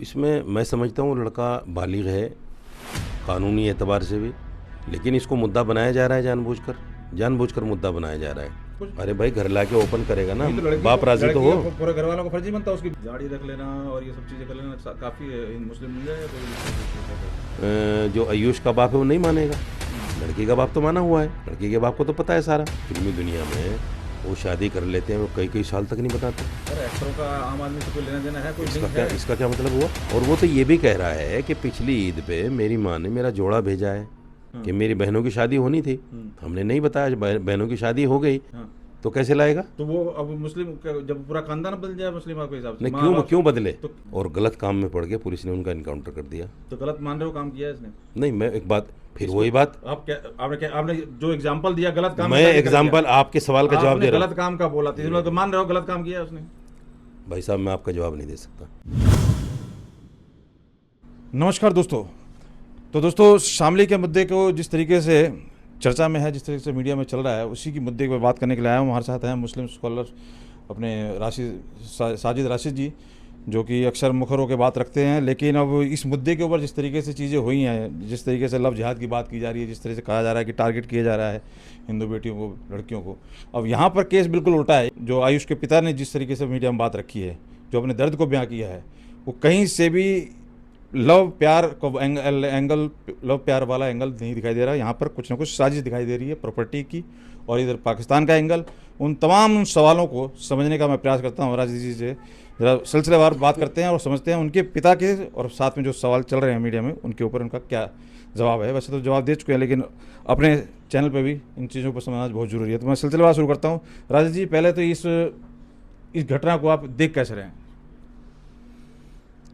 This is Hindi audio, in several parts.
इसमें मैं समझता हूँ लड़का बालिग है कानूनी एतबार से भी, लेकिन इसको मुद्दा बनाया जा रहा है जानबूझकर मुद्दा बनाया जा रहा है। अरे भाई घर लाके ओपन करेगा ना, बाप राजी तो हो। पूरे घर वालों को फर्जी बनता है उसकी दाढ़ी रख लेना और ये सब चीजें कर लेना काफी मुस्लिम मिल जाएगा जो आयुष का बाप है वो नहीं मानेगा, लड़की का बाप तो माना हुआ है, लड़की के बाप को तो पता है सारा। फिल्मी दुनिया में वो शादी कर लेते हैं, वो कई कई साल तक नहीं बताते। सर एक्टरों का आम आदमी से कोई लेना देना है? कोई इसका क्या मतलब हुआ? और वो तो ये भी कह रहा है कि पिछली ईद पे मेरी माँ ने मेरा जोड़ा भेजा है कि मेरी बहनों की शादी होनी थी, हमने नहीं बताया, बहनों की शादी हो गई तो कैसे लाएगा? तो वो अब मुस्लिम जब पूरा खानदान बदल जाए मुस्लिम के हिसाब से नहीं, क्यों बदले? तो और गलत काम में पड़ के पुलिस ने उनका इनकाउंटर कर दिया। तो गलत मान रहे हो काम किया है इसने? नहीं, मैं एक बात फिर वही बात, आपने जो एग्जांपल दिया गलत काम, मैं एग्जांपल आपके सवाल का जवाब दे रहा हूं। गलत काम का बोला था तो मान रहे हो गलत काम किया है उसने? भाई साहब मैं आपका जवाब नहीं दे सकता। नमस्कार दोस्तों। तो दोस्तों शामली के मुद्दे को जिस तरीके से चर्चा में है, जिस तरीके से मीडिया में चल रहा है, उसी की मुद्दे पर बात करने के लिए आया हूँ। हमारे साथ हैं मुस्लिम स्कॉलर अपने साजिद राशिद जी, जो कि अक्सर मुखर होकर बात रखते हैं। लेकिन अब इस मुद्दे के ऊपर जिस तरीके से चीज़ें हुई हैं, जिस तरीके से लव जिहाद की बात की जा रही है, जिस तरह से कहा जा रहा है कि टारगेट किया जा रहा है हिंदू बेटियों को, लड़कियों को, अब यहाँ पर केस बिल्कुल उल्टा है। जो आयुष के पिता ने जिस तरीके से मीडिया में बात रखी है, जो अपने दर्द को बयां किया है, वो कहीं से भी लव प्यार को एंगल लव प्यार वाला एंगल नहीं दिखाई दे रहा है। यहाँ पर कुछ ना कुछ साजिश दिखाई दे रही है प्रॉपर्टी की, और इधर पाकिस्तान का एंगल। उन तमाम सवालों को समझने का मैं प्रयास करता हूँ। राजीव जी से ज़रा सिलसिलेवार बात करते हैं और समझते हैं उनके पिता के, और साथ में जो सवाल चल रहे हैं मीडिया में उनके ऊपर उनका क्या जवाब है। वैसे तो जवाब दे चुके हैं, लेकिन अपने चैनल पर भी इन चीज़ों पर समझना बहुत ज़रूरी है। तो मैं सिलसिलेवार शुरू करता हूँ। राजीव जी, पहले तो इस घटना को आप देख कैसे रहे हैं?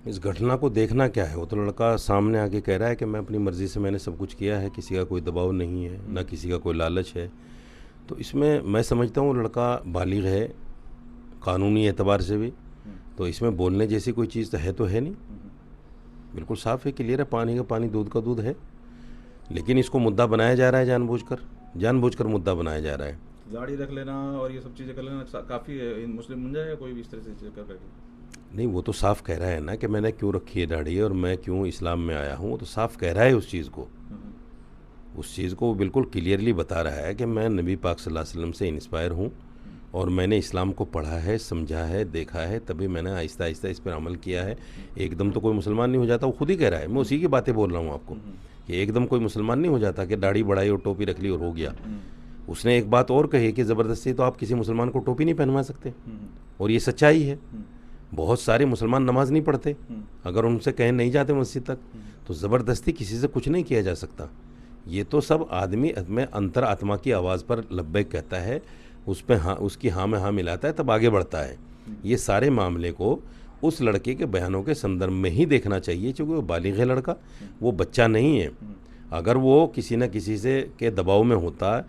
इस घटना को देखना क्या है, वो तो लड़का सामने आके कह रहा है कि मैं अपनी मर्ज़ी से मैंने सब कुछ किया है, किसी का कोई दबाव नहीं है, ना किसी का कोई लालच है। तो इसमें मैं समझता हूँ लड़का बालिग है कानूनी एतबार से भी, तो इसमें बोलने जैसी कोई चीज़ तो है नहीं, बिल्कुल साफ़ है, क्लियर है, पानी का पानी दूध का दूध है। लेकिन इसको मुद्दा बनाया जा रहा है जानबूझकर मुद्दा बनाया जा रहा है। दाढ़ी रख लेना और ये सब चीज़ें कर लेना काफ़ी मुस्लिम बन जाएगा कोई भी इस तरह से चीज़ करके? नहीं, वो तो साफ कह रहा है ना कि मैंने क्यों रखी है दाढ़ी और मैं क्यों इस्लाम में आया हूँ, वो तो साफ कह रहा है उस चीज़ को वो बिल्कुल क्लियरली बता रहा है कि मैं नबी पाक सल्लल्लाहु अलैहि वसल्लम से इंस्पायर हूँ और मैंने इस्लाम को पढ़ा है, समझा है, देखा है, तभी मैंने आहिस्ता आहिस्ता इस पर अमल किया है। एकदम तो कोई मुसलमान नहीं हो जाता, वो खुद ही कह रहा है। मैं उसी की बातें बोल रहा हूँ आपको कि एकदम कोई मुसलमान नहीं हो जाता कि दाढ़ी बढ़ाई और टोपी रख ली और हो गया। उसने एक बात और कही कि ज़बरदस्ती तो आप किसी मुसलमान को टोपी नहीं पहनवा सकते, और ये सच्चाई है। बहुत सारे मुसलमान नमाज नहीं पढ़ते, अगर उनसे कहें नहीं जाते मस्जिद तक, तो ज़बरदस्ती किसी से कुछ नहीं किया जा सकता। ये तो सब आदमी में अंतर आत्मा की आवाज़ पर लब्बैक कहता है, उस पर हाँ, उसकी हाँ में हाँ मिलाता है, तब आगे बढ़ता है। ये सारे मामले को उस लड़के के बयानों के संदर्भ में ही देखना चाहिए, क्योंकि वो बालिग है लड़का, वो बच्चा नहीं है। अगर वो किसी न किसी से के दबाव में होता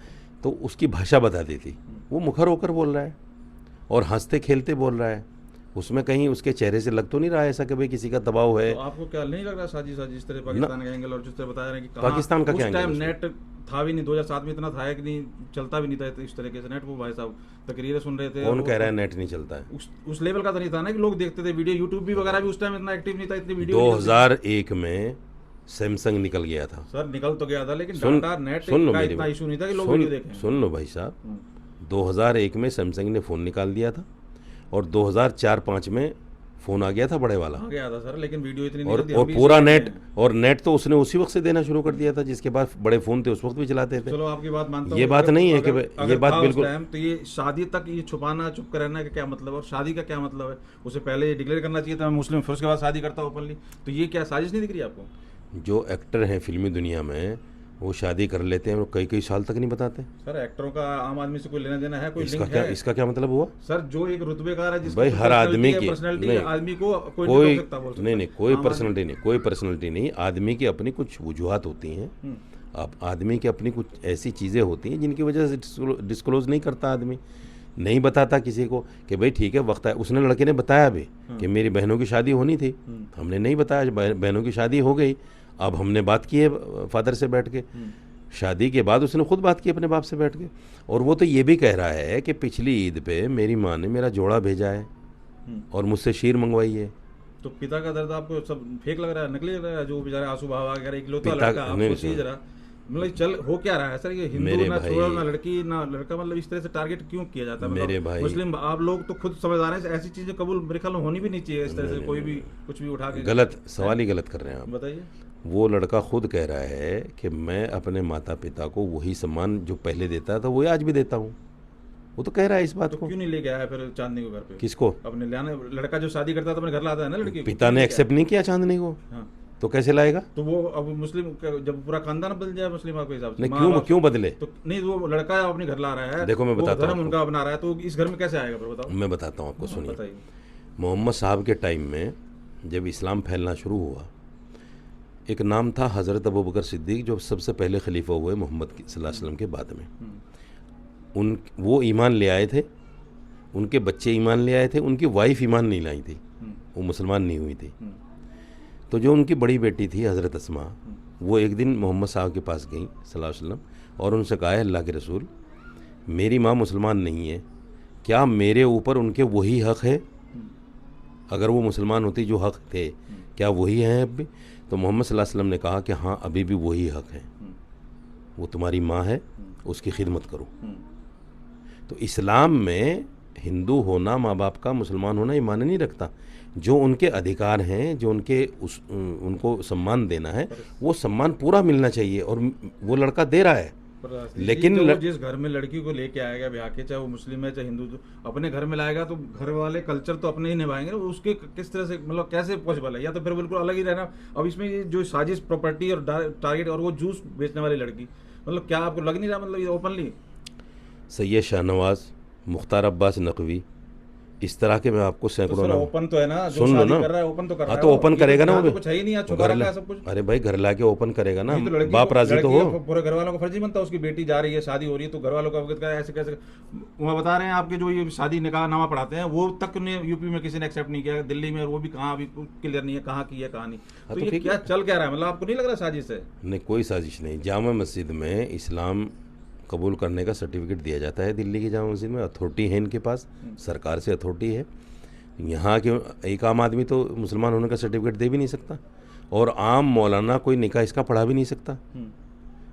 तो उसकी भाषा बता देती। वो मुखर होकर बोल रहा है और हंसते खेलते बोल रहा है, उसमें कहीं उसके चेहरे से लग तो नहीं रहा है ऐसा कि भाई किसी का दबाव है। तो आपको क्या नहीं लग रहा साजिश जिस तरह पाकिस्तान का एंगल, और जिस तरह बताया रहे कि पाकिस्तान का क्या उस टाइम एंगल? नेट था भी नहीं, 2007 में इतना था कि नहीं, चलता भी नहीं था इस तरीके से नेट। वो भाई साहब तकरीरें सुन रहे थे। कौन कह रहा है नेट नहीं चलता है? उस लेवल का तो नहीं था ना कि लोग देखते थे वीडियो। यूट्यूब भी वगैरह भी उस टाइम इतना एक्टिव नहीं था, इतनी वीडियो 2001 में सैमसंग निकल गया था। सर निकल तो गया था, लेकिन डाटा नेट का इतना इशू नहीं था कि लोग वीडियो देखें। सुन लो भाई साहब, 2001 में सैमसंग ने फ़ोन निकाल दिया था और 2004-05 में फ़ोन आ गया था बड़े वाला, आ गया था सर, लेकिन वीडियो इतनी नहीं और पूरा नेट तो उसने उसी वक्त से देना शुरू कर दिया था, जिसके बाद बड़े फ़ोन थे उस वक्त भी चलाते थे। चलो आपकी बात मानता हूँ, ये बात नहीं है कि ये बात बिल्कुल। तो ये शादी तक ये छुपाना, चुप कर रहना का क्या मतलब, और शादी का क्या मतलब है? उसे पहले ये डिक्लेयर करना चाहिए था मैं मुस्लिम, फिर उसके बाद शादी करता हूँ ओपनली। तो ये क्या साजिश नहीं दिख रही आपको? जो एक्टर हैं फिल्मी दुनिया में, वो शादी कर लेते हैं और कई कई साल तक नहीं बताते। सर एक्टरों का आम आदमी से कोई लेना देना है? कोई लिंक है? इसका क्या मतलब हुआ? सर जो एक रुतबेकार है, जिसको भाई हर आदमी की पर्सनैलिटी, आदमी को कोई नहीं, कोई पर्सनैलिटी नहीं, आदमी की अपनी कुछ वजूहात होती हैं। अब आदमी की अपनी कुछ ऐसी चीज़ें होती हैं जिनकी वजह से डिस्क्लोज नहीं करता आदमी, नहीं बताता किसी को कि भाई ठीक है वक्त है। उसने लड़के ने बताया भी कि मेरी बहनों की शादी होनी थी, हमने नहीं बताया, बहनों की शादी हो गई। अब हमने बात की है फादर से बैठ के, शादी के बाद उसने खुद बात की अपने बाप से बैठ के, और वो तो ये भी कह रहा है कि पिछली ईद पे मेरी माँ ने मेरा जोड़ा भेजा है और मुझसे शीर मंगवाई है। तो पिता का दर्द आपको सब फेक लग रहा है, नकली लग रहा है? जो बेचारे आंसू बहा कह रहे इकलौता पिता लड़का, आप नहीं, सोचिए जरा, मतलब चल हो क्या रहा है सर? ये हिंदू मेरे ना भाई, छोड़ा ना लड़की ना लड़का, मतलब इस तरह से टारगेट क्यों किया जाता है? मेरे मतलब भाई, मुस्लिम आप लोग तो खुद समझदार हैं, ऐसी चीजें कबूल मेरे ख्याल में होनी भी नहीं चाहिए इस तरह से, नहीं, कोई नहीं, भी कुछ भी उठा के। गलत सवाल ही गलत कर रहे हैं आप। बताइए। वो लड़का खुद कह रहा है कि मैं अपने माता पिता को वही सम्मान जो पहले देता था वही आज भी देता हूँ। वो तो कह रहा है इस बात तो को। क्यों नहीं लेके आया फिर चांदनी को घर पे? किसको? अपने लाने, लड़का जो शादी करता है तो अपने घर लाता है ना लड़की को, पिता क्यों ने लेके एक्सेप्ट नहीं किया चांदनी को, आया? हाँ, तो कैसे लाएगा? तो वो अब मुस्लिम जब पूरा खानदान बदल जाए मुस्लिम आपके हिसाब से, नहीं, माँ क्यों बाप क्यों बदले? तो नहीं, वो लड़का अपने घर ला रहा है, देखो मैं वो बताता हूँ धर्म उनका अपना रहा है, तो इस घर में कैसे आएगा फिर बताओ? मैं बताता हूँ आपको, हाँ, सुनिए। बताइए। मोहम्मद साहब के टाइम में जब इस्लाम फैलना शुरू हुआ, एक नाम था हज़रत अबू बकर सिद्दीक, जो सबसे पहले खलीफा हुए मोहम्मद सल्लल्लाहु अलैहि वसल्लम के बाद में। उन वो ईमान ले आए थे, उनके बच्चे ईमान ले आए थे, उनकी वाइफ ईमान नहीं लाई थी, वो मुसलमान नहीं हुई थी। तो जो उनकी बड़ी बेटी थी हज़रत अस्मा, वो एक दिन मोहम्मद साहब के पास गई सल्लल्लाहु अलैहि वसल्लम और उनसे कहा है अल्लाह के रसूल, मेरी माँ मुसलमान नहीं है, क्या मेरे ऊपर उनके वही हक़ है? अगर वो मुसलमान होती जो हक़ थे, क्या वही हैं अब भी? तो मोहम्मद सल्लल्लाहु अलैहि वसल्लम ने कहा कि हाँ, अभी भी वही हक़ है, वो तुम्हारी माँ है, उसकी खिदमत करो। तो इस्लाम में हिंदू होना, माँ बाप का मुसलमान होना ये मायने नहीं रखता। जो उनके अधिकार हैं, जो उनको सम्मान देना है, वो सम्मान पूरा मिलना चाहिए, और वो लड़का दे रहा है। लेकिन जो जिस घर में लड़की को लेके आएगा ब्याह के, चाहे वो मुस्लिम है चाहे हिंदू, तो अपने घर में लाएगा तो घर वाले कल्चर तो अपने ही निभाएंगे, उसके किस तरह से, मतलब कैसे पॉसिबल है? या तो फिर बिल्कुल अलग ही रहना। अब इसमें ये जो साजिश, प्रॉपर्टी और टारगेट, और वो जूस बेचने वाली लड़की, मतलब क्या आपको लग नहीं रहा, मतलब ये ओपनली सैयद शाहनवाज, मुख्तार अब्बास नकवी, इस तरह के मैं आपको सैकड़ों नाम। ओपन तो है ना, जो सुन लो शादी ना, कर रहा है ओपन तो कर रहा हाँ है। तो ओपन करेगा ना, यहाँ वो तो कुछ है ही नहीं, घर छुपा ला, रखा है सब कुछ। अरे भाई घर ला के ओपन करेगा ना, नहीं तो लड़की बाप राजी तो हो। पूरे घर वालों को फर्जी बनता है, उसकी बेटी जा रही है, शादी हो रही है, तो घर वालों को अवगत करा, ऐसे कैसे? वहाँ बता रहे हैं आपके जो ये शादी निकाह नामा पढ़ाते हैं, वो तक ने यूपी में किसी ने एक्सेप्ट नहीं किया, दिल्ली में, और वो भी कहाँ अभी क्लियर नहीं है कहाँ की है कहाँ नहीं। तो ये क्या चल क्या रहा है? मतलब आपको नहीं लग रहा साजिश है? नहीं, कोई साजिश नहीं। जामा मस्जिद में इस्लाम कबूल करने का सर्टिफिकेट दिया जाता है, दिल्ली की जामा मस्जिद में अथॉरिटी है इनके पास, सरकार से अथॉरिटी है। यहाँ के एक आम आदमी तो मुसलमान होने का सर्टिफिकेट दे भी नहीं सकता, और आम मौलाना कोई निकाह इसका पढ़ा भी नहीं सकता।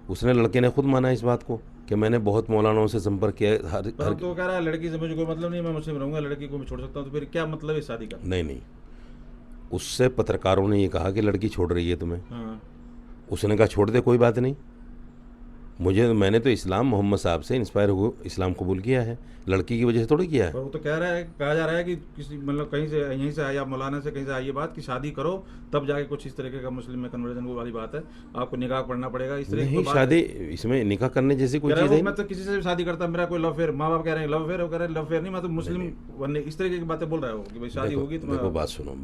उसने, लड़के ने खुद माना इस बात को कि मैंने बहुत मौलानाओं से संपर्क किया है। हर तो कह रहा है लड़की से मुझे कोई मतलब नहीं, मैं मुस्लिम रहूंगा, लड़की को मैं छोड़ सकता हूँ, तो फिर क्या मतलब है शादी का? नहीं, उससे पत्रकारों ने ये कहा कि लड़की छोड़ रही है तुम्हें। हाँ। उसने कहा छोड़ दे, कोई बात नहीं, मैंने तो इस्लाम मोहम्मद साहब से इंस्पायर हो इस्लाम कबूल किया है, लड़की की वजह से थोड़ी किया है। पर वो तो कह रहा है, कहा जा रहा है कि किसी मतलब कहीं से, यहीं से आई, आप मौलाना से कहीं से आई ये बात कि शादी करो तब जाके कुछ इस तरीके का मुस्लिम में कन्वर्जन वाली बात है, आपको निकाह पढ़ना पड़ेगा, इस तरह की नहीं, बात शादी है। इसमें निकाह करने जैसी कोई चीज़ है। मैं तो किसी से भी शादी करता, मेरा कोई लव फेयर, माँ बाप कह रहे हैं लव फेयर, वो कह रहे हैं लव फेयर नहीं, मैं तो मुस्लिम बनने, इस तरीके की बातें बोल रहा है कि भाई शादी होगी तो देखो बात सुनो,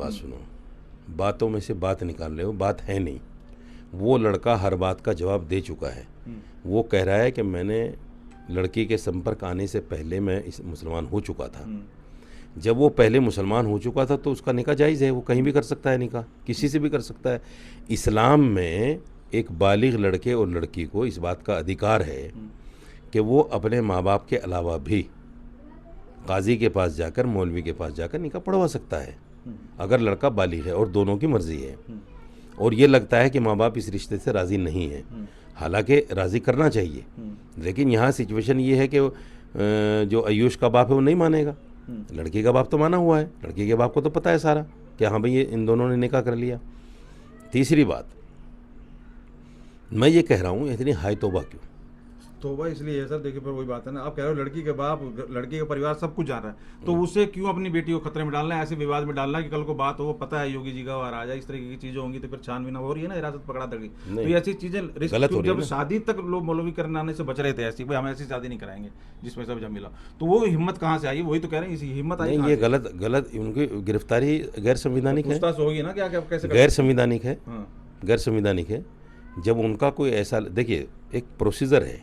बातों में से बात निकाल रहे हो, बात है नहीं। वो लड़का हर बात का जवाब दे चुका है। वो कह रहा है कि मैंने लड़की के संपर्क आने से पहले मैं इस मुसलमान हो चुका था। जब वो पहले मुसलमान हो चुका था तो उसका निकाह जायज़ है, वो कहीं भी कर सकता है, निकाह किसी से भी कर सकता है। इस्लाम में एक बालिग लड़के और लड़की को इस बात का अधिकार है कि वो अपने माँ बाप के अलावा भी काजी के पास जाकर, मौलवी के पास जाकर निकाह पढ़वा सकता है, अगर लड़का बालिग है और दोनों की मर्ज़ी है। और ये लगता है कि माँ बाप इस रिश्ते से राज़ी नहीं है, हालांकि राज़ी करना चाहिए। लेकिन यहाँ सिचुएशन ये है कि जो आयुष का बाप है वो नहीं मानेगा, लड़की का बाप तो माना हुआ है, लड़की के बाप को तो पता है सारा कि हाँ भाई ये इन दोनों ने निकाह कर लिया। तीसरी बात, मैं ये कह रहा हूँ इतनी हाई तौबा क्यों? तौबा इसलिए है सर, देखिए पर वही बात है ना, आप कह रहे हो लड़की के बाप, लड़की का परिवार सब कुछ जा रहा है, तो उसे क्यों अपनी बेटी को खतरे में डालना है, ऐसे विवाद में डालना है कि कल को बात हो, पता है योगी जी का वार आ जाए, इस तरीके की चीजें होंगी तो फिर छानबीन हो रही है ना, हिरासत पकड़ा दड़ी, तो ये ऐसी चीजें गलत हो रही है जब ना। शादी तक लोग मौलवी करने आने से बच रहे थे, ऐसी भाई हम ऐसी शादी नहीं कराएंगे जिसमें सब जब मिला, तो वो हिम्मत कहाँ से आई? वही तो कह रहे हैं, इसी हिम्मत आई नहीं, ये गलत उनकी गिरफ्तारी गैर संविधानिक है, होगी ना, क्या कैसे गैर संविधानिक है, हाँ। गैर संविधानिक है। जब उनका कोई ऐसा, देखिए एक प्रोसीजर है,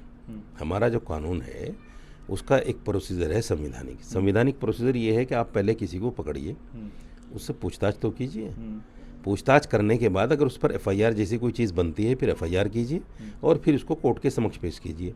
हमारा जो कानून है उसका एक प्रोसीजर है संविधानिक। संविधानिक प्रोसीजर ये है कि आप पहले किसी को पकड़िए, उससे पूछताछ तो कीजिए, पूछताछ करने के बाद अगर उस पर एफआईआर जैसी कोई चीज़ बनती है फिर एफआईआर कीजिए और फिर उसको कोर्ट के समक्ष पेश कीजिए।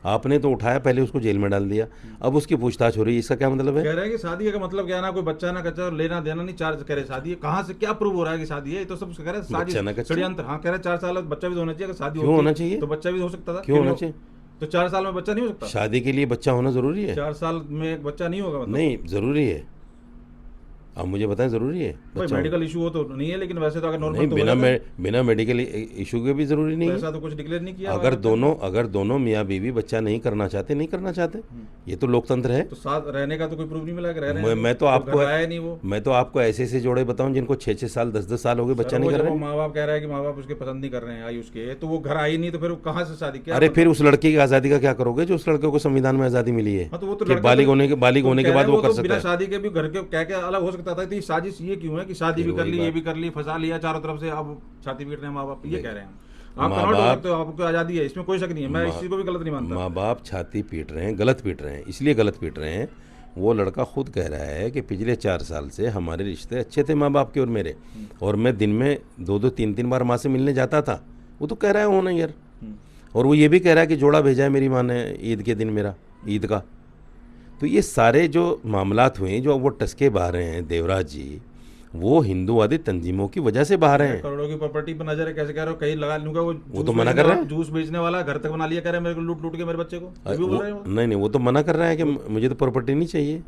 आपने तो उठाया, पहले उसको जेल में डाल दिया, अब उसकी पूछताछ हो रही है, इसका क्या मतलब है? कह रहे हैं कि शादी का मतलब क्या है ना, कोई बच्चा ना कच्चा, लेना देना नहीं, चार कह रहे शादी है, कहाँ से क्या प्रूव हो रहा है कि शादी है? ये तो सब कह रहे हैं शादी बच्चा ना कच्चा? षड्यंत्र। हाँ, कह रहे हैं 4 साल बच्चा भी तो होना चाहिए, अगर शादी क्यों होती होना चाहिए? तो बच्चा भी हो सकता था, क्यों होना चाहिए? तो 4 साल में बच्चा नहीं हो सकता? शादी के लिए बच्चा होना ज़रूरी है? 4 साल में बच्चा नहीं होगा मतलब? नहीं, ज़रूरी है। आप मुझे बताएं, ज़रूरी है भाई बच्चा मेडिकल इशू हो तो नहीं है, लेकिन वैसे तो अगर नहीं, नॉर्मल तो हो जाता है। बिना मेडिकल इशू के भी ज़रूरी नहीं तो है। ऐसा तो कुछ डिक्लेयर नहीं किया अगर दोनों मियाँ बीवी बच्चा नहीं करना चाहते, नहीं करना चाहते, ये तो लोकतंत्र है। तो साथ रहने का तो कोई प्रूफ नहीं मिला कि रह रहे हैं, मैं तो जब आपको घर आया नहीं वो। मैं तो आपको ऐसे ऐसे जोड़े बताऊं जिनको 6-6 साल 10-10 साल हो गए, बच्चा सर, नहीं वो कर जब रहे वो हैं। माँ बाप कह रहा है कि माँ बाप उसके पसंद नहीं कर रहे हैं आयुष के, तो वो घर आई नहीं, तो फिर वो कहाँ से शादी क्या अरे मतलब? फिर उस लड़के की आज़ादी का क्या करोगे जो उस लड़के को संविधान में आज़ादी मिली है हाँ, तो वो तो कि लड़का बालिग तो- होने के कह रहे बाद हैं वो कर तो सकता बिना है। शादी के भी घर के कह के अलग हो सकता था। तो ये साजिश ये क्यों है कि शादी भी फिर कर वही ली, ये बात। भी कर ली, फंसा लिया चारों तरफ से, अब छाती पीट रहे हैं माँ बाप, ये कह रहे हैं। आप माँ कन्वर्ट हो बाप सकते हो, आपको आज़ादी है, इसमें कोई शक नहीं है, मैं इस चीज़ को भी गलत नहीं मानता। माँ बाप छाती पीट रहे हैं, गलत पीट रहे हैं, इसलिए गलत पीट रहे हैं। वो लड़का खुद कह रहा है कि पिछले 4 साल से हमारे रिश्ते अच्छे थे माँ बाप के और मेरे, और मैं दिन में 2-2 3-3 बार माँ से मिलने जाता था। वो तो कह रहा है होना यार। और वो ये भी कह रहा है कि जोड़ा भेजा है मेरी माँ ने ईद के दिन, मेरा ईद का। तो ये सारे जो मामलात हुए, जो वो टसके बहा रहे हैं देवराज जी, वो हिंदूवादी तंजीमों की वजह से बहा रहे हैं। करोड़ों की प्रॉपर्टी पर नजर है, कैसे कह रहे हो, कहीं लगा लूंगा। वो तो जूस मना बेचने कर रहे वाला- हैं। जूस बेचने वाला घर तक बना लिया, कह रहे हैं मेरे को लूट लूट के मेरे बच्चे को, ये भी बोल रहे हैं वो। नहीं, वो तो मना कर रहा है कि मुझे तो प्रॉपर्टी नहीं चाहिए।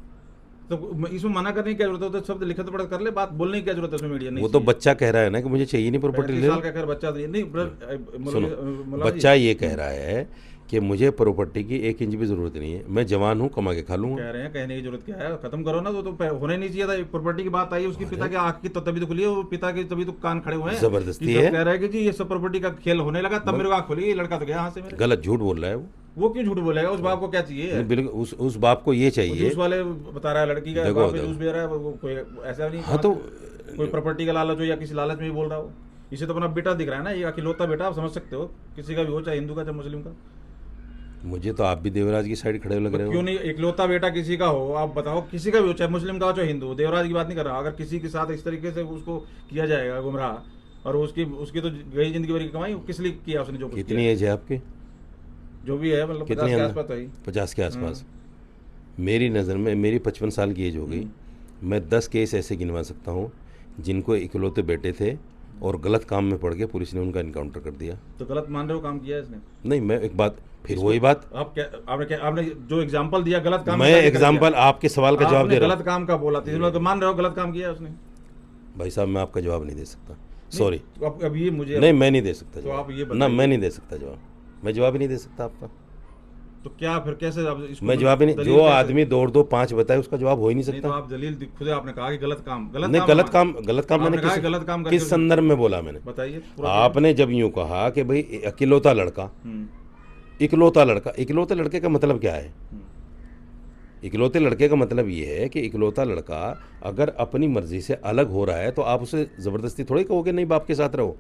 तो इसमें मना करने की क्या जरूरत है? तो शब्द लिखित पढ़ कर ले, बात बोलने की क्या जरूरत है उसमें? मीडिया नहीं वो तो चाहिए। बच्चा कह रहा है ना कि मुझे चाहिए नहीं प्रॉपर्टी, 35 ले साल लो। का खैर बच्चा तो नहीं सुनो, बच्चा ये कह रहा है कि मुझे प्रॉपर्टी की 1 इंच भी ज़रूरत नहीं है, मैं जवान हूँ, कमा के खा लूँगा। कह रहे हैं कहने की जरूरत क्या है, खत्म करो ना। तो होने नहीं चाहिए था। प्रॉपर्टी की बात आई, उसकी पिता की आंख की तो तभी तो खुली है, वो पिता के तभी तो कान खड़े हुए हैं। जबरदस्ती कि सब है। कह रहे हैं कि जी ये सब प्रॉपर्टी का खेल होने लगा, तब मेरे को आंख खुली, ये लड़का तो गया यहाँ से मेरे। गलत झूठ बोल रहा है वो क्यों झूठ बोलेगा? उस बाप को क्या चाहिए? नहीं, बिल्कुल उस बाप को ये वो चाहिए। जूस वाले बता रहा है, लड़की का देखो, बाप देखो। जूस दे रहा है, वो कोई ऐसा नहीं। हाँ, तो कोई प्रॉपर्टी का लालच हो या किसी लालच में भी बोल रहा हो। इसे तो अपना बेटा दिख रहा है ना, ये अकेलौता बेटा, आप समझ सकते हो, किसी का भी हो, चाहे हिंदू का चाहे मुस्लिम का। मुझे तो आप भी देवराज की साइड खड़े लग रहे क्यों हो। नहीं? इकलौता बेटा किसी का हो, आप बताओ, किसी का भी हो, चाहे मुस्लिम का हो चाहे हिंदू हो, देवराज की बात नहीं कर रहा। अगर किसी के साथ इस तरीके से उसको किया जाएगा गुमराह, और उसकी उसकी तो गई जिंदगी भर की कमाई, किस लिए किया उसने जो कुछ कितनी किया? एज है आपकी? जो भी है, मतलब 50 कितनी के अंदर? आसपास तो ही। 50 के आसपास। मेरी नज़र में मेरी 55 साल की एज हो गई, मैं 10 केस ऐसे गिनवा सकता हूँ जिनको इकलौते बेटे थे और गलत काम में पड़ के पुलिस ने उनका इनकाउंटर कर दिया। तो गलत मान रहे हो, काम किया है इसने? नहीं, मैं एक बात, फिर वही बात, आपने जो एग्जांपल दिया गलत काम मैं का, एग्जाम्पल आपके सवाल का जवाब दे रहा हूँ। गलत काम का बोला था, इसलिए तो मान रहे हो गलत काम किया है उसने। भाई साहब, मैं आपका जवाब नहीं दे सकता, सॉरी। तो अब ये मुझे नहीं, मैं नहीं दे सकता तो आप ये जवाब, बताइए। ना मैं नहीं दे सकता जवाब, मैं जवाब ही नहीं दे सकता आपका। तो क्या फिर कैसे आप इसको मैं जवाब ही नहीं, दलील जो कैसे- आदमी 2-2-5 बताए उसका जवाब हो ही नहीं नहीं, तो सकता। आप दलील खुद आपने कहा कि गलत काम नहीं, गलत काम मैंने आपने कहा कि गलत काम करके किस संदर्भ में बोला मैंने? बताइए पूरा। आपने जब यूं कहा कि भाई इकलौता लड़का, इकलौता लड़के का मतलब क्या है? इकलौते लड़के का मतलब ये है कि इकलौता लड़का अगर अपनी मर्जी से अलग हो रहा है तो आप उसे ज़बरदस्ती थोड़ी कहोगे नहीं बाप के साथ रहो।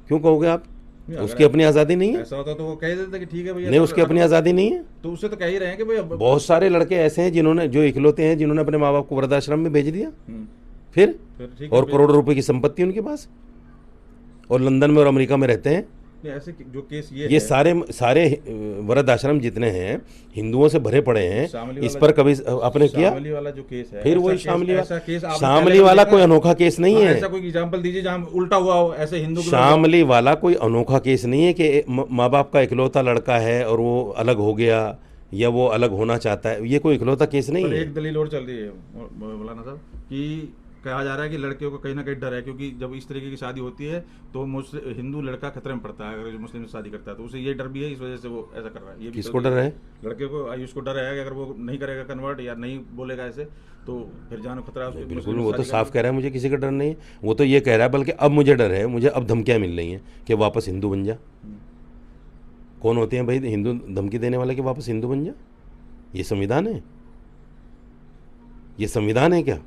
क्यों कहोगे आप? नहीं, उसकी अपनी आज़ादी नहीं है? ऐसा होता तो वो कह देते कि ठीक है भैया, नहीं, उसकी अपनी आज़ादी नहीं है। तो उससे तो कह ही रहे हैं कि भाई बहुत सारे लड़के ऐसे हैं जिन्होंने, जो इकलौते हैं, जिन्होंने अपने माँ बाप को वृद्धाश्रम में भेज दिया, फिर ठीक है, और करोड़ों रुपए की संपत्ति उनके पास, और लंदन में और अमेरिका में रहते हैं। नहीं, ऐसे जो केस ये ये है, सारे वृद्ध आश्रम जितने हैं हिंदुओं से भरे पड़े हैं। शामली इस वाला पर कभी आपने किया? शामली वाला जो केस है, फिर ऐसा वही केस- शामली ऐसा केस आपने शामली पहले वाला देखा कोई है? अनोखा केस नहीं हाँ, है। ऐसा कोई एग्जांपल दीजिए जहां उल्टा हुआ हो, ऐसे हिंदू के शामली वाला कोई अनोखा केस नहीं है कि माँ बाप का इकलौता लड़का है और वो अलग हो गया या वो अलग होना चाहता है। ये कोई इकलौता केस नहीं पर है। एक दलील और चल रही है मौलाना साहब, कि कहा जा रहा है कि लड़कियों को कहीं ना कहीं डर है, क्योंकि जब इस तरीके की शादी होती है तो हिंदू लड़का खतरे में पड़ता है, अगर जो मुस्लिम से शादी करता है तो उसे ये डर भी है, इस वजह से वो ऐसा कर रहा है। ये भी किसको डर है? लड़के को, आयुष को डर है कि अगर वो नहीं करेगा कन्वर्ट या नहीं बोलेगा ऐसे, तो फिर जान खतरा है उसको। बिल्कुल, मुस्लिम वो से तो शादी साफ कह रहा है मुझे किसी का डर नहीं है। वो तो ये कह रहा है बल्कि अब मुझे डर है, मुझे अब धमकियाँ मिल रही हैं कि वापस हिंदू बन जा। कौन होते हैं भाई हिंदू धमकी देने वाले कि वापस हिंदू बन जा? ये संविधान है? ये संविधान है क्या?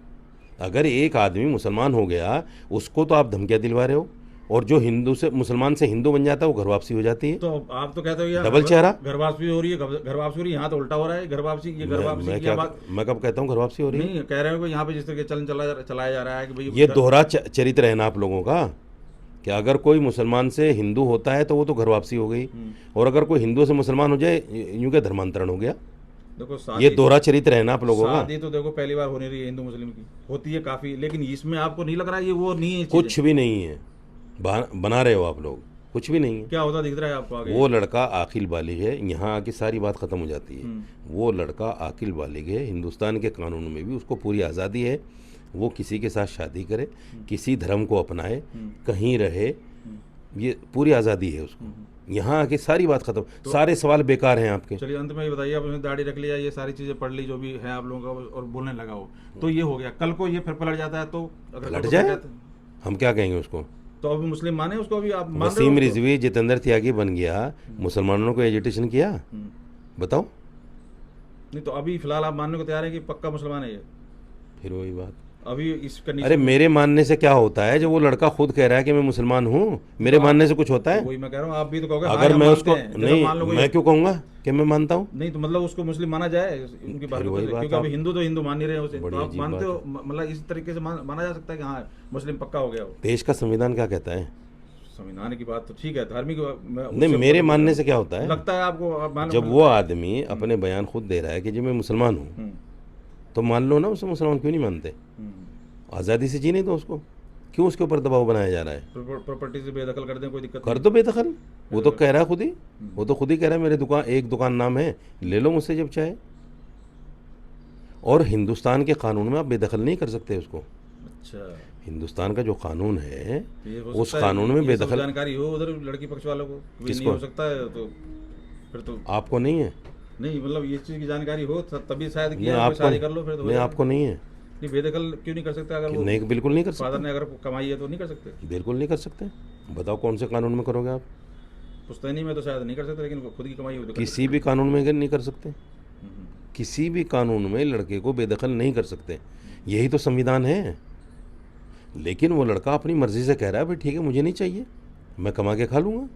अगर एक आदमी मुसलमान हो गया उसको तो आप धमकियाँ दिलवा रहे हो, और जो हिंदू से मुसलमान से हिंदू बन जाता है वो घर वापसी हो जाती है। तो आप तो कहते हो यार डबल चेहरा। घर वापसी हो रही है, घर वापसी हो रही है, यहाँ तो उल्टा हो रहा है। घर वापसी, ये घर वापसी मैं की क्या, बात मैं कब कहता हूँ घर वापसी हो रही है? नहीं कह रहे हो कि यहाँ पे जिस तरह के चलन चलाया जा रहा है कि भाई ये दोहरा चरित्र है ना आप लोगों का। कि अगर कोई मुसलमान से हिंदू होता है तो वो तो घर वापसी हो गई, और अगर कोई हिंदू से मुसलमान हो जाए यूं क्या धर्मांतरण हो गया। देखो ये शादी, दोहरा चरित्र है ना आप लोगों का। शादी तो देखो पहली बार होने रही है हिंदू मुस्लिम की, होती है काफी, लेकिन इसमें आपको नहीं लग रहा ये वो नहीं है चीजें? कुछ भी नहीं है, बना रहे हो आप लोग, कुछ भी नहीं है। क्या होता दिख रहा है आपको आगे? वो लड़का आकिल बालिग है, यहाँ आके सारी बात ख़त्म हो जाती है। वो लड़का आकिल बालिग है, हिंदुस्तान के कानून में भी उसको पूरी आज़ादी है, वो किसी के साथ शादी करे, किसी धर्म को अपनाए, कहीं रहे, ये पूरी आज़ादी है उसको। यहाँ आके सारी बात ख़त्म, सारे सवाल बेकार हैं आपके। चलिए अंत में ये बताइए, आपने दाढ़ी रख लिया, ये सारी चीजें पढ़ ली जो भी है आप लोगों का, और बोलने लगा हो, तो ये हो गया, कल को ये फिर पलट जाता है तो अगर लट तो जाए, कहते हैं, हम क्या कहेंगे उसको। तो अभी मुस्लिम माने उसको, अभी आप मान रहे हो वसीम उसको? रिजवी जितेंद्र त्यागी बन गया, मुसलमानों को एजुटेशन किया, बताओ। नहीं तो अभी फिलहाल आप मानने को तैयार है कि पक्का मुसलमान है ये? फिर वही बात, अभी इस कंडीशन अरे मेरे मानने से क्या होता है, जो वो लड़का खुद कह रहा है कि मैं मुसलमान हूँ, मेरे मानने से कुछ होता है? वही मैं कह रहा हूँ, आप भी तो कहोगे हाँ, अगर हम मैं मानते उसको हैं। जैसे मान लो नहीं, कोई- मैं क्यों कहूँगा कि मैं मानता हूँ। नहीं तो मतलब उसको मुस्लिम माना जाए उनकी बात वही से, बात क्योंकि अभी आप- हिंदू तो हिंदू मान नहीं रहे हैं उसे, बड़ी तो आप अजीब मानते बात हो, मतलब इस तरीके से माना जा सकता है कि हाँ मुस्लिम पक्का हो गया हो? देश का संविधान क्या कहता है? संविधान की बात तो ठीक है, धार्मिक नहीं, मेरे मानने से क्या होता है, लगता है आपको, आप मान जब वो आदमी अपने बयान खुद दे रहा है कि जी मैं मुसलमान हूँ, तो मान लो ना, उसे मुसलमान क्यों नहीं मानते? आज़ादी से जीने दो उसको, क्यों उसके ऊपर दबाव बनाया जा रहा है? प्रॉपर्टी से बेदखल कर दें, कोई दिक्कत कर नहीं। दो बेदखल, वो तो कह रहा है खुद ही, वो तो खुद ही कह रहा है मेरे दुकान, एक दुकान नाम है, ले लो मुझसे जब चाहे। और हिंदुस्तान के कानून में आप बेदखल नहीं कर सकते उसको। अच्छा, हिंदुस्तान का जो कानून है, ये हो उस सकता है कानून में ये सब बेदखल जानकारी हो उधर लड़की पक्ष वालों को, भी नहीं किसको? हो सकता है तो फिर तो आपको नहीं है? नहीं, मतलब ये चीज़ की जानकारी हो तभी शायद नहीं किया, कोई आपको, शादी कर लो फिर तो हो नहीं जाएगा। आपको नहीं है नहीं बेदखल क्यों नहीं कर सकते? अगर कि वो नहीं, बिल्कुल नहीं कर फादर सकते, ने अगर कमाई है तो नहीं कर सकते? बिल्कुल नहीं कर सकते। बताओ कौन से कानून में करोगे आप? पुश्तैनी में तो शायद नहीं कर सकते, लेकिन खुद की कमाई हो तो कर किसी भी कानून में नहीं कर सकते, सकते। किसी भी कानून में लड़के को बेदखल नहीं कर सकते, यही तो संविधान है। लेकिन वो लड़का अपनी मर्जी से कह रहा है भाई ठीक है मुझे नहीं चाहिए, मैं कमा के खा लूँगा,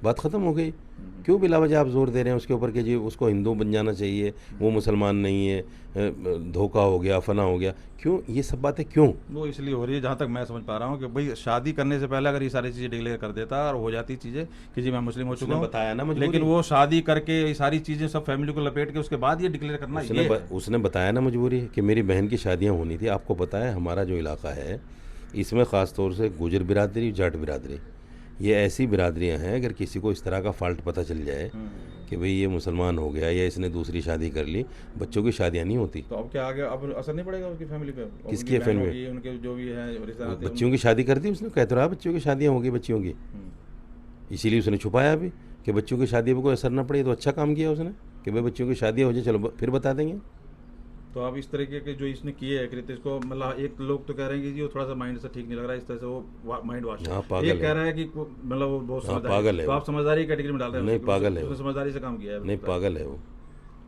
बात ख़त्म हो गई। क्यों बिला वजह आप जोर दे रहे हैं उसके ऊपर कि जी उसको हिंदू बन जाना चाहिए, वो मुसलमान नहीं है, धोखा हो गया, फना हो गया, क्यों ये सब बातें क्यों? वो इसलिए हो रही है जहाँ तक मैं समझ पा रहा हूँ कि भाई शादी करने से पहले अगर ये सारी चीज़ें डिक्लेयर कर देता और हो जाती चीज़ें कि जी मैं मुस्लिम हो चुका उसने हूँ, बताया ना मजबूरी, लेकिन वो शादी करके ये सारी चीज़ें सब फैमिली को लपेट के उसके बाद ये डिक्लेयर करना, ये है। उसने बताया ना मजबूरी कि मेरी बहन की शादियाँ होनी थी। आपको पता है हमारा जो इलाका है इसमें ख़ास तौर से गुजर बिरादरी, जाट बिरादरी, ये ऐसी बिरादरियां हैं, अगर किसी को इस तरह का फॉल्ट पता चल जाए कि भाई ये मुसलमान हो गया या इसने दूसरी शादी कर ली, बच्चों की शादियां नहीं होती। तो अब क्या आगे, अब असर नहीं पड़ेगा उसकी फैमिली पे? और किसकी उनकी फैमिली बहनों की, उनके जो भी है रिश्तेदार थे, बच्चियों की शादी कर दी उसने, कहते रहा बच्चियों की शादियाँ होगी बच्चियों की, इसीलिए उसने छुपाया भी कि बच्चों की शादी पर कोई असर ना पड़े। तो अच्छा काम किया उसने कि भाई बच्चियों की शादियाँ हो जाए, चलो फिर बता देंगे। तो आप इस तरीके के जो इसने किए है कृत्य, इसको मतलब एक लोग तो कह रहे हैं कि जी वो थोड़ा सा माइंड से ठीक नहीं लग रहा है, इस तरह से वो माइंड वॉश हाँ, पागल एक है। कह रहा है कि मतलब वो बहुत हाँ, समझदार पागल है तो वो। आप समझदारी की कैटेगरी में डाल रहे हैं नहीं, उसको, पागल है उसने वो। समझदारी से काम किया है? नहीं, पागल है वो।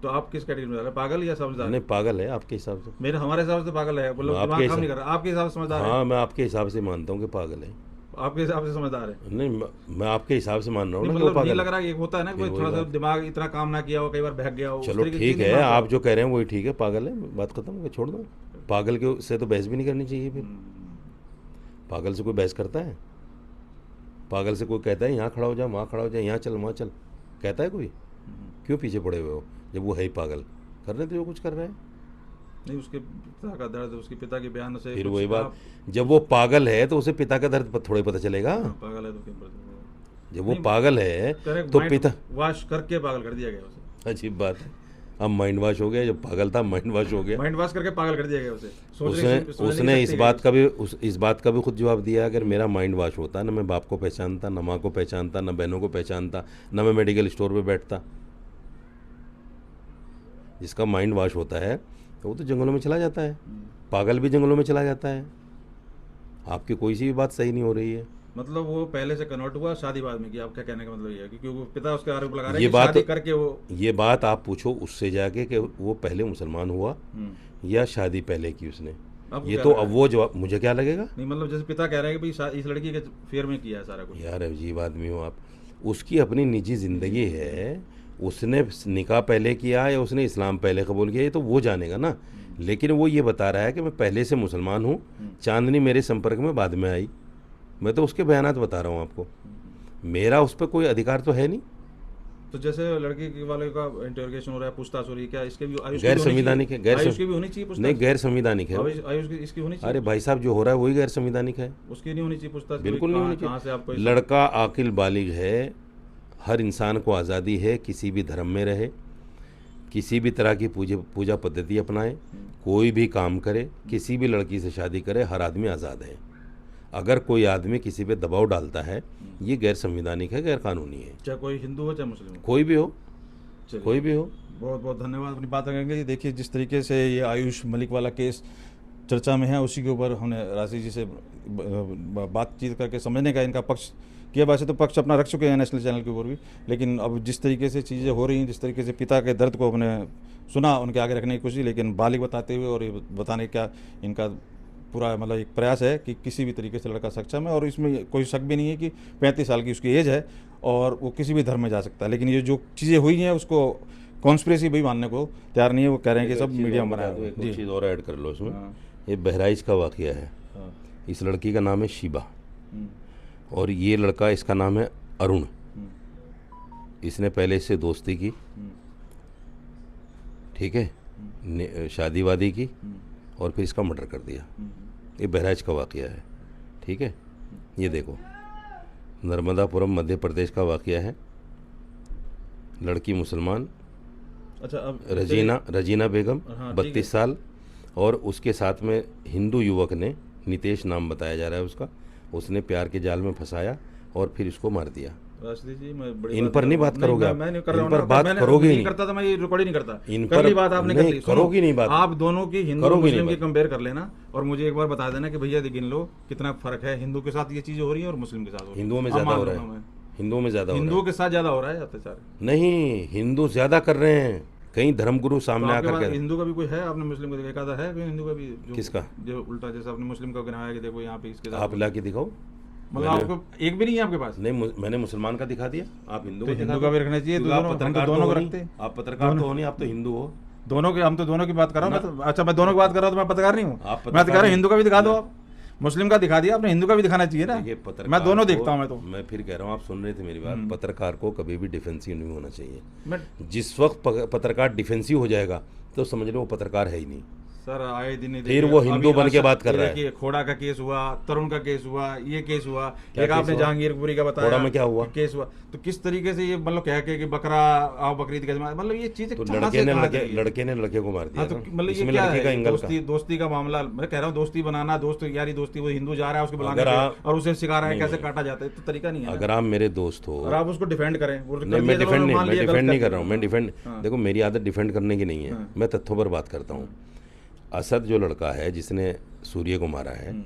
तो आप किस कैटेगरी में डाल रहे हैं, पागल या समझदार? नहीं, पागल है आपके हिसाब से। मेरे हमारे हिसाब से पागल है, मतलब आपके दिमाग काम हिसाब- नहीं कर रहा, आपके हिसाब से समझदार है? हाँ, मैं आपके हिसाब से मानता हूँ कि पागल है। आपके हिसाब से समझदार है? नहीं, मैं आपके हिसाब से मान रहा हूँ नहीं, ना कि वो मतलब नहीं पागल लग है। रहा है, एक होता है ना कोई फिर थोड़ा वही सा बात। दिमाग इतना काम ना किया हो, कई बार बहक गया हो, उस चलो तरीके की ठीक चीज़ है, नहीं मानता आप जो कह रहे हैं वही ठीक है, पागल है, बात खत्म हो गई, छोड़ दो। पागल के से तो बहस भी नहीं करनी चाहिए फिर। पागल से कोई बहस करता है? पागल से कोई कहता है यहाँ खड़ा हो जा, वहाँ खड़ा हो जा, यहाँ चल, वहाँ चल, कहता है कोई? क्यों पीछे पड़े हुए हो जब वो है ही पागल? करने तो जो कुछ कर रहे हैं। नहीं, उसके पिता का दर्द, उसके पिता के बयान से फिर कुछ वही बात, आप- जब वो पागल है तो उसे पिता का दर्द थोड़े पता चलेगा। पागल है तो क्यों जब वो नहीं, पागल है करेक्ट, तो माइंड पिता, वॉश करके पागल कर दिया गया उसे। अजीब बात है, अब माइंड वॉश हो गया, जब पागल था माइंड वॉश हो गया। माइंड वॉश करके पागल कर दिया गया उसे। उसने इस बात का भी इस बात का भी खुद जवाब दिया, अगर मेरा माइंड वॉश होता ना मैं बाप को पहचानता, ना माँ को पहचानता, ना बहनों को पहचानता, ना मैं मेडिकल स्टोर पे बैठता। जिसका माइंड वॉश होता है तो वो तो जंगलों में चला जाता है, पागल भी जंगलों में चला जाता है। आपकी कोई सी भी बात सही नहीं हो रही है। मतलब वो पहले से कन्वर्ट हुआ, शादी बाद में किया, आप क्या कहने का मतलब ये है? क्योंकि वो पिता उसके आरोप लगा रहे ये हैं कि बात शादी करके वो ये बात आप पूछो उससे जाके कि वो पहले मुसलमान हुआ या शादी पहले की उसने, आपको ये क्या तो लगा अब है? वो जवाब मुझे क्या लगेगा। नहीं, मतलब जैसे पिता कह रहे हैं कि भाई इस लड़की के फेयर में किया है सारा कुछ। यार अजीब आदमी हो आप। उसकी अपनी निजी ज़िंदगी है, उसने निकाह पहले किया या उसने इस्लाम पहले कबूल किया ये तो वो जानेगा ना। लेकिन वो ये बता रहा है कि मैं पहले से मुसलमान हूँ, चांदनी मेरे संपर्क में बाद में आई। मैं तो उसके बयानात बता रहा हूँ आपको, मेरा उस पर कोई अधिकार तो है नहीं। तो जैसे लड़की के वाले का इंटरोगेशन हो रहा है, पूछताछ हो रही है, क्या इसके भी आयुष की गैर भी होनी संविधानिक है, चाहिए? आयुष की भी होनी चाहिए नहीं पूछताछ? गैर संविधानिक है वो। आयुष की इसकी होनी चाहिए? अरे भाई साहब, जो हो रहा है वही गैर संविधानिक है, उसकी नहीं होनी चाहिए पूछताछ? बिल्कुल नहीं होनी कहाँ से आपको चाहिए। लड़का आकिल बालिग है, हर इंसान को आज़ादी है किसी भी धर्म में रहे, किसी भी तरह की पूजा पद्धति अपनाए, कोई भी काम करे, किसी भी लड़की से शादी करे, हर आदमी आज़ाद है। अगर कोई आदमी किसी पे दबाव डालता है, ये गैर संविधानिक है, गैर कानूनी है, चाहे कोई हिंदू हो चाहे मुस्लिम हो। कोई भी हो, चलिए, कोई भी हो। बहुत बहुत धन्यवाद अपनी बात करेंगे। देखिए जिस तरीके से ये आयुष मलिक वाला केस चर्चा में है, उसी के ऊपर हमने राशि जी से बातचीत करके समझने का इनका पक्ष किया। वैसे तो पक्ष अपना रख चुके हैं नेशनल चैनल के ऊपर भी, लेकिन अब जिस तरीके से चीज़ें हो रही हैं, जिस तरीके से पिता के दर्द को हमने सुना, उनके आगे रखने की कोशिश, लेकिन बालिग बताते हुए और ये बताने का इनका पूरा मतलब एक प्रयास है कि किसी भी तरीके से लड़का सक्षम है, और इसमें कोई शक भी नहीं है कि 35 साल की उसकी एज है और वो किसी भी धर्म में जा सकता है। लेकिन ये जो चीज़ें हुई हैं उसको कॉन्स्पिरेसी भी मानने को तैयार नहीं है, वो कह रहे हैं कि सब मीडिया में बनाया हुआ है। एक चीज़ और ऐड कर लो इसमें, हाँ। ये बहराइच का वाक़या है। हाँ। इस लड़की का नाम है शीबा, और ये लड़का, इसका नाम है अरुण। इसने पहले इससे दोस्ती की, ठीक है, शादी वादी की, और फिर इसका मर्डर कर दिया। ये बहराइच का वाक़या है, ठीक है। ये देखो, नर्मदापुरम मध्य प्रदेश का वाक़या है। लड़की मुसलमान, अच्छा, अब रजीना बेगम, हाँ, ठीक है। 32 साल, और उसके साथ में हिंदू युवक ने, नितेश नाम बताया जा रहा है उसका, उसने प्यार के जाल में फंसाया और फिर इसको मार दिया। राष्ट्रीय जी, मैं बड़ी इन पर नहीं बात करोगे आप? मैं नहीं कर रहा इन हूँ पर ना, बात मैंने करोगे नहीं नहीं। करता था, मैं ये रिकॉर्ड ही नहीं करता। इन कर पर ली बात आपने, कर नहीं ली। सुनो, करोगी नहीं बात। आप दोनों की हिंदू और करोगी मुस्लिम नहीं की बात। कंपेयर कर लेना, और मुझे एक बार बता देना कि भैया गिन लो कितना फर्क है, हिंदू के साथ ये चीजें हो रही है और मुस्लिम के साथ हो रही है। हिंदुओं में अब ज़्यादा मान हो रहा लूंगा है, मैं। हिंदुओं में ज़्यादा हो रहा हिंदुओं के साथ ज्यादा हो रहा है अत्याचार? है। नहीं, हिंदू ज़्यादा कर रहे हैं, कई धर्मगुरु तो सामने आपके आकर पास के। हिंदू का भी कोई है? आपने मुस्लिम को देखा था? है कोई हिंदू का भी जो किसका? जो उल्टा जैसा आपने मुस्लिम का गिनाया कि देखो यहाँ पे इसके साथ आप ला के दिखाओ। मतलब आपको एक भी नहीं है आपके पास? नहीं, मैंने मुसलमान का दिखा दिया, आप हिंदू तो का हिंदू दिखा का दो। भी रखना चाहिए। क्योंकि तो आप दोनों, हम तो पत्रकार दोनों तो को हो नहीं, रखते हैं। आप पत्रकार तो हो नहीं, आप तो हिंदू हो। दोनों के, हम तो दोनों की बात कर रहा हूँ मैं तो। अच्छा, मैं दोनों की बात कर रहा हूँ तो मैं पत्रकार नहीं हूँ? आप मैं तो कह रहा हूँ हिंदू का भी दिखा दो आप। मुस्लिम का दिखा दिया आपने, हिंदू का भी दिखाना चाहिए ना। देखिए, पत्रकार मैं दोनों को- देखता हूँ मैं तो। मैं फिर कह रहा हूँ, आप सुन रहे थे मेरी बात, पत्रकार को कभी भी डिफेंसिव नहीं होना चाहिए। मैं जिस वक्त पत्रकार डिफेंसिव हो जाएगा तो समझ लो वो पत्रकार है ही नहीं। सर आए दिन ही फिर देखिए, वो हिंदू अभी बन के अच्छा, बात कर ये रहा है। देखिए, खोड़ा का केस हुआ, तरुण का केस हुआ, ये केस हुआ, क्या एक केस आपने हुआ? जहांगीरपुरी का बताया। खोड़ा में क्या हुआ? कि केस हुआ, तो किस तरीके से ये मतलब कह के कि बकरा आओ बकरीद कैसे मतलब ये चीजें तो कहाँ लड़के से ने कहाँ लड़के चली है? लड़के ने लड़के को मार दिया हाँ, तो ना। मतलब ये इसमें क्या लड़के का है? एंगल दोस्ती का मामला, मैं कह रहा हूँ दोस्ती बनाना, दोस्त यारी दोस्ती, वो हिंदू जा रहा है उसके बुलाने अगर पे आप- और उसे सिखा रहा है नहीं, कैसे नहीं। काटा जाता है, तो तरीका नहीं है ना। अगर आप मेरे दोस्त हो, और आप उसको डिफेंड करें, वो नहीं, कर मैं दिया, चलो, डिफेंड नहीं, मान मैं लिया, डिफेंड गलत नहीं कर कर रहा हूँ, मैं डिफेंड, हाँ। देखो मेरी आदत डिफेंड करने की नहीं है, हाँ। मैं तथ्यों पर बात करता हूँ। असद जो लड़का है जिसने सूर्य को मारा है,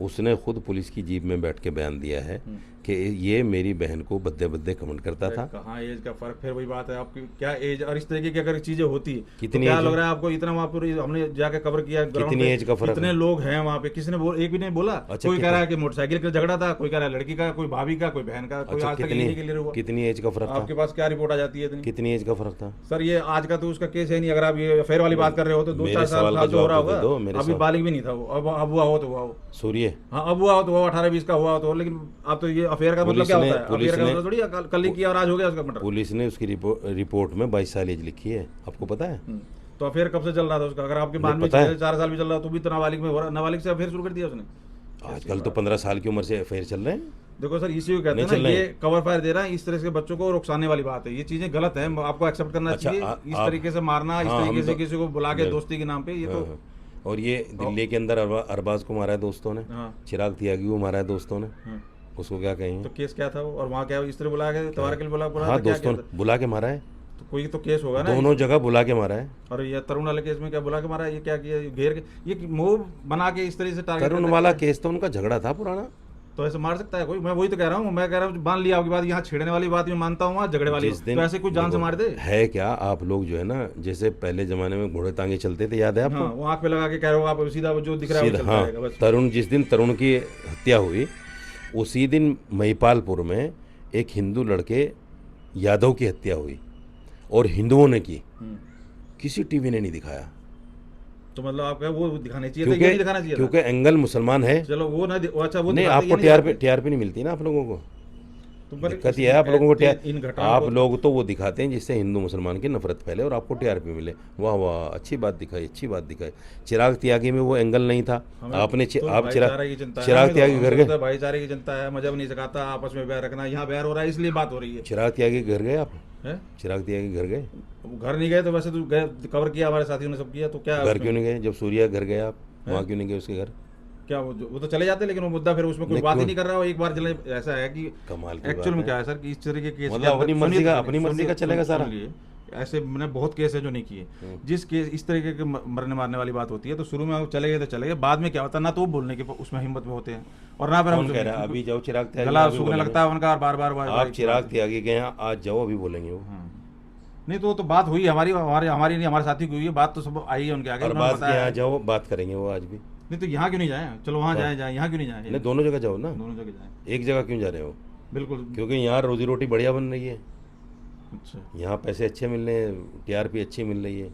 उसने खुद पुलिस की जीप में बैठ के बयान दिया है कि ये मेरी बहन को बद्दे बद्दे कमेंट करता था। कहाँ एज का फर्क? फिर वही बात है, आपकी क्या एज, और इस तरीके की अगर चीजें होती तो कितनी क्या एज लग है? रहा है आपको? इतना वहाँ पर हमने जाके कवर किया ग्राउंड कितनी पे, एज का फर्क कितने है? लोग हैं वहाँ पे, किसी ने एक भी नहीं बोला। अच्छा, कोई कह रहा है कि मोटरसाइकिल का झगड़ा था, कोई कह रहा है लड़की का, कोई भाभी का, कोई बहन का, कोई अच्छा, आज तक ये नहीं क्लियर हुआ। कितनी एज का फर्क आपके था? पास क्या रिपोर्ट आ जाती है इतनी? कितनी एज का फर्क था? सर ये आज का तो उसका केस है नहीं। अगर आप ये अफेयर वाली बात कर रहे हो तो मेरे 2-4 सवाल का साल तो हो रहा जवाब तो दे दो, मेरे होगा। अभी सवाल। बालिग भी नहीं था वो, अब हुआ हो तो हुआ हो। सूर्य, हाँ, अब हुआ हो तो हुआ, 18-20 का हुआ हो तो, लेकिन आप तो ये अफेयर का मतलब पुलिस क्या ने- होता है? पुलिस अफेयर का ने- मतलब थोड़ी कल ही किया और आज हो गया उसका मर्डर। पुलिस ने उसकी रिपोर्ट में 22 साल एज लिखी है, आपको पता है? तो अफेयर कब से चल रहा था उसका? अगर आपके बाद में पता है। 4 साल भी चल रहा तो भी तो नाबालिग में हो रहा, नाबालिग से अफेयर शुरू कर दिया उसने। आजकल तो 15 साल की उमर से अफेयर चल रहे हैं। देखो सर, इसी को कहते नहीं हैं चल ना, रहे ये हैं। कवर फायर दे रहा है, इस तरह से बच्चों को रुकसाने वाली बात है। ये चीजें गलत है, आपको एक्सेप्ट करना अच्छा, चाहिए। इस तरीके से मारना, इस हाँ, हम तरीके से तो- किसी को बुला के दोस्ती के नाम पे, ये तो हाँ। और ये दिल्ली के अंदर अरबाज को मारा है दोस्तों ने, हाँ। चिराग त्यागी को मारा है दोस्तों ने, हाँ। उसको क्या कहेंगे? तो केस क्या था वो? और वहाँ क्या इस तरह बुला के तवार के लिए बुला हाँ, था, क्या दोस्तों किया था? ने बुला के मारा है, तो कोई तो केस होगा ना। दोनों जगह बुला के मारा है। और ये तरुण वाले केस में क्या बुला के मारा है? ये क्या किया? ये घेर के, ये मुंह बना के इस तरह से टारगेट तरुण वाला केस तो उनका झगड़ा था पुराना। तो ऐसे मार सकता है कोई? मैं वही तो कह रहा हूँ, मैं कह रहा हूँ मान लिया आपकी बात, यहाँ छेड़ने वाली बात मैं मानता हूँ, वहाँ झगड़े वाली जिस दिन तो ऐसे कुछ जान से देखो, मार दे। है क्या, आप लोग जो है ना, जैसे पहले जमाने में घोड़े तांगे चलते थे, याद है आपको? हाँ, वो आँख पे लगा के कह रहे हो आप, सीधा वो जो दिख रहा है वो सीधा, चलता रहेगा हाँ। बस। तरुण, जिस दिन तरुण की हत्या हुई उसी दिन महिपालपुर में एक हिंदू लड़के यादव की हत्या हुई, और हिंदुओं ने की, किसी टीवी ने नहीं दिखाया। तो मतलब आपका वो दिखाना चाहिए था, ये नहीं दिखाना चाहिए था? क्योंकि एंगल मुसलमान है। चलो वो ना अच्छा वो नहीं, दिखाते, आपको ये नहीं दिखाते। टीआरपी नहीं मिलती ना आप लोगों को। तो पर दिक्कत ये है आप लोगों को इन घटनाओं आप को लोग तो वो दिखाते हैं जिससे हिंदू मुसलमान की नफरत फैले और आपको टीआरपी मिले। वाह वाह, अच्छी बात दिखाई, अच्छी बात दिखाई। चिराग त्यागी में वो एंगल नहीं था। आपने तो आप भाईचारे की चिंता है, चिराग हमें तो त्यागी घर गए? भाईचारे की चिंता है, मजहब नहीं सिखाता आपस में बैर रखना, यहाँ बैर हो रहा है इसलिए बात हो रही है। चिराग त्यागी घर गए आप? हैं? चिराग त्यागी घर गए? घर नहीं गए तो वैसे तो गए, कवर किया हमारे साथियों ने, सब किया, तो क्या घर उसमें? क्यों नहीं गए? जब सूर्या घर गए आप, वहाँ क्यों नहीं गए उसके घर? क्या वो तो चले जाते, लेकिन वो मुद्दा फिर उसमें कोई नहीं, बात ही क्यों? नहीं कर रहा हो। एक बार चले, ऐसा है कि कमाल की एक्चुअल में बात क्या है। है सर कि इस तरीके के केस मतलब के अंदर- अपनी मर्जी सुनिए का तो अपनी मर्जी का चलेगा सारा। सुन लिए, ऐसे मैंने बहुत केस है जो नहीं किए। जिस केस इस तरीके के मरने मारने वाली बात होती है तो शुरू में आप चले गए तो चले गए, बाद में क्या होता है ना, तो वो बोलने के उसमें हिम्मत में होते हैं और ना फिर कौन हम कह रहा है अभी जाओ चिराग त्यागी? गला अभी सूखने बोलेंगे। लगता है उनका, और बार बार आप चिराग त्यागी के यहाँ आज जाओ, अभी बोलेंगे वो। नहीं तो बात हुई हमारी हमारी नहीं, हमारे साथी की हुई है बात, तो सब आई है उनके आगे, और उन्होंने बात के बताया यहाँ है। जाओ, बात करेंगे वो आज भी। नहीं तो यहाँ क्यों नहीं जाए? चलो वहाँ जाए यहाँ क्यों नहीं जाए? नहीं, दोनों जगह जाओ ना। दोनों जगह जाए, एक जगह क्यों जा रहे हो? बिल्कुल। क्योंकि यहाँ रोजी रोटी बढ़िया बन रही है, अच्छा, यहाँ पैसे अच्छे मिल रहे हैं, टीआरपी अच्छी मिल रही है,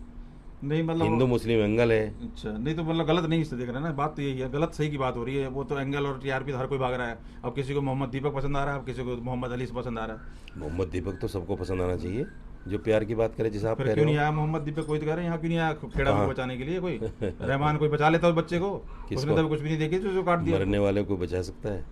नहीं मतलब हिंदू मुस्लिम एंगल है। अच्छा, नहीं तो मतलब गलत नहीं इससे देख रहे हैं ना, बात तो यही है, गलत सही की बात हो रही है। वो तो एंगल और टीआरपी तो हर कोई भाग रहा है। अब किसी को मोहम्मद दीपक पसंद आ रहा है, अब किसी को मोहम्मद अली से पसंद आ रहा है। मोहम्मद दीपक तो सबको पसंद आना चाहिए, जो प्यार की बात करे, जैसे आप फिर कह क्यों रहे नहीं हो। आया मोहम्मद दीपक? कोई तो कह रहे हैं यहाँ क्यों नहीं आया खेड़ा कहाँ? को बचाने के लिए कोई? रहमान कोई बचा लेता उस बच्चे को, किसको? उसने तो कुछ भी नहीं देखी तो काट दिया। मरने वाले को बचा सकता है?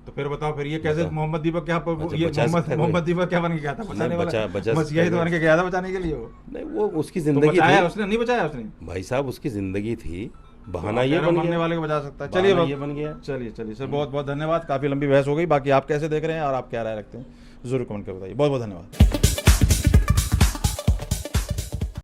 तो फिर बताओ, फिर ये कैसे बता। मोहम्मद दीपक क्या अच्छा, ये बचा सकता है कोई? मोहम्मद दीपक क्या बन के गया था बचाने वाला? बचा बस सकता यही तो है बन के गया था बचाने के लिए वो। नहीं, वो उसकी तो जिंदगी बचाया थी उसने? नहीं बचाया उसने। भाई साहब, उसकी जिंदगी थी, बहाना तो ये कह रहा हूँ बन मरने गया। वाले को बचा सकता है। बहाना चलिए ये बन गया। चलिए सर, बहुत बहुत धन्यवाद। काफ़ी लंबी बहस हो गई, बाकी आप कैसे देख रहे हैं और आप क्या राय रखते हैं जरूर कमेंट कर बताइए। बहुत बहुत धन्यवाद।